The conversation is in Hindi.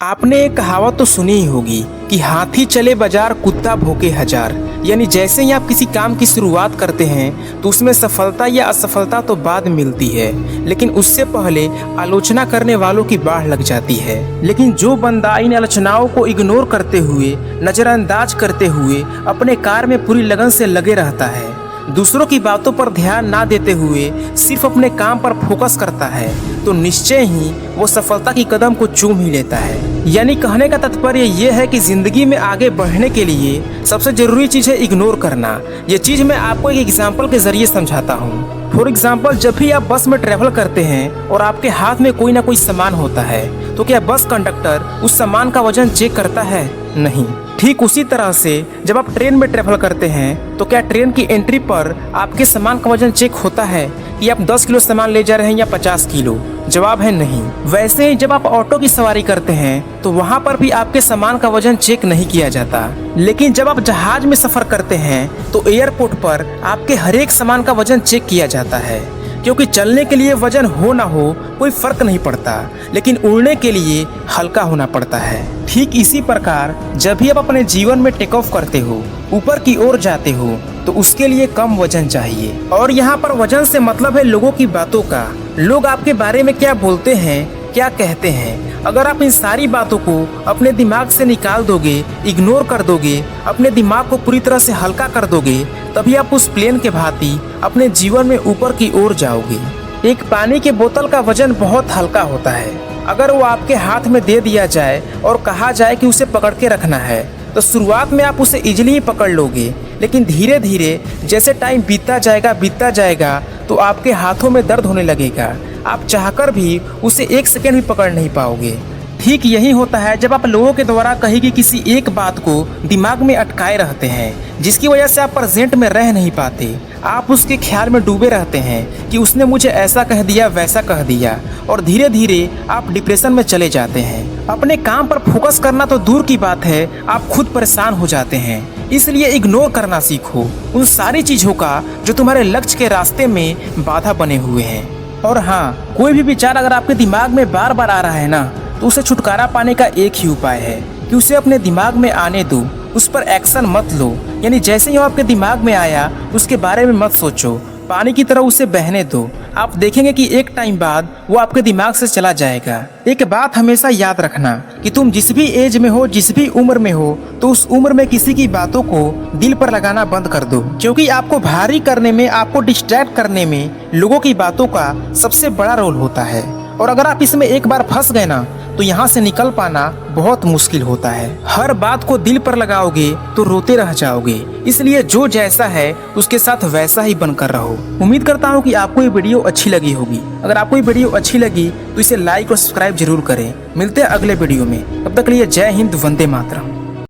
आपने एक कहावत तो सुनी ही होगी कि हाथी चले बाजार कुत्ता भौंके हजार। यानी जैसे ही आप किसी काम की शुरुआत करते हैं तो उसमें सफलता या असफलता तो बाद मिलती है, लेकिन उससे पहले आलोचना करने वालों की बाढ़ लग जाती है। लेकिन जो बंदा इन आलोचनाओं को इग्नोर करते हुए, नजरअंदाज करते हुए अपने कार्य में पूरी लगन से लगे रहता है, दूसरों की बातों पर ध्यान ना देते हुए सिर्फ अपने काम पर फोकस करता है, तो निश्चय ही वो सफलता की कदम को चूम ही लेता है। यानी कहने का तात्पर्य ये है कि जिंदगी में आगे बढ़ने के लिए सबसे जरूरी चीज है इग्नोर करना। ये चीज मैं आपको एक एग्जाम्पल के जरिए समझाता हूँ। फॉर एग्जाम्पल, जब भी आप बस में ट्रेवल करते हैं और आपके हाथ में कोई ना कोई सामान होता है, तो क्या बस कंडक्टर उस सामान का वजन चेक करता है? नहीं। ठीक उसी तरह से जब आप ट्रेन में ट्रेवल करते हैं तो क्या ट्रेन की एंट्री पर आपके सामान का वजन चेक होता है कि आप 10 किलो सामान ले जा रहे हैं या 50 किलो? जवाब है नहीं। वैसे ही जब आप ऑटो की सवारी करते हैं तो वहाँ पर भी आपके सामान का वजन चेक नहीं किया जाता। लेकिन जब आप जहाज में सफर करते हैं तो एयरपोर्ट पर आपके हर एक सामान का वजन चेक किया जाता है, क्योंकि चलने के लिए वजन हो ना हो कोई फर्क नहीं पड़ता, लेकिन उड़ने के लिए हल्का होना पड़ता है। ठीक इसी प्रकार जब भी आप अपने जीवन में टेक ऑफ करते हो, ऊपर की ओर जाते हो, तो उसके लिए कम वजन चाहिए। और यहाँ पर वजन से मतलब है लोगों की बातों का। लोग आपके बारे में क्या बोलते हैं, क्या कहते हैं। अगर आप इन सारी बातों को अपने दिमाग से निकाल दोगे, इग्नोर कर दोगे, अपने दिमाग को पूरी तरह से हल्का कर दोगे, तभी आप उस प्लेन के भांति अपने जीवन में ऊपर की ओर जाओगे। एक पानी के बोतल का वजन बहुत हल्का होता है। अगर वो आपके हाथ में दे दिया जाए और कहा जाए कि उसे पकड़ के रखना है, तो शुरुआत में आप उसे इजीली ही पकड़ लोगे, लेकिन धीरे धीरे जैसे टाइम बीतता जाएगा तो आपके हाथों में दर्द होने लगेगा। आप चाहकर भी उसे 1 सेकंड भी पकड़ नहीं पाओगे। ठीक यही होता है जब आप लोगों के द्वारा कही गई किसी एक बात को दिमाग में अटकाए रहते हैं, जिसकी वजह से आप प्रेजेंट में रह नहीं पाते। आप उसके ख्याल में डूबे रहते हैं कि उसने मुझे ऐसा कह दिया, वैसा कह दिया, और धीरे धीरे आप डिप्रेशन में चले जाते हैं। अपने काम पर फोकस करना तो दूर की बात है, आप खुद परेशान हो जाते हैं। इसलिए इग्नोर करना सीखो उन सारी चीजों का जो तुम्हारे लक्ष्य के रास्ते में बाधा बने हुए हैं। और हाँ, कोई भी विचार अगर आपके दिमाग में बार बार आ रहा है ना, तो उसे छुटकारा पाने का एक ही उपाय है कि उसे अपने दिमाग में आने दो, उस पर एक्शन मत लो। यानी जैसे ही वो आपके दिमाग में आया उसके बारे में मत सोचो, पानी की तरह उसे बहने दो। आप देखेंगे कि एक टाइम बाद वो आपके दिमाग से चला जाएगा। एक बात हमेशा याद रखना कि तुम जिस भी एज में हो, जिस भी उम्र में हो, तो उस उम्र में किसी की बातों को दिल पर लगाना बंद कर दो, क्योंकि आपको भारी करने में, आपको डिस्ट्रैक्ट करने में लोगों की बातों का सबसे बड़ा रोल होता है। और अगर आप इसमें एक बार फंस गए ना, तो यहाँ से निकल पाना बहुत मुश्किल होता है। हर बात को दिल पर लगाओगे तो रोते रह जाओगे। इसलिए जो जैसा है उसके साथ वैसा ही बनकर रहो। उम्मीद करता हूँ कि आपको ये वीडियो अच्छी लगी होगी। अगर आपको ये वीडियो अच्छी लगी तो इसे लाइक और सब्सक्राइब जरूर करें। मिलते हैं अगले वीडियो में, तब तक के लिए जय हिंद, वंदे मातरम।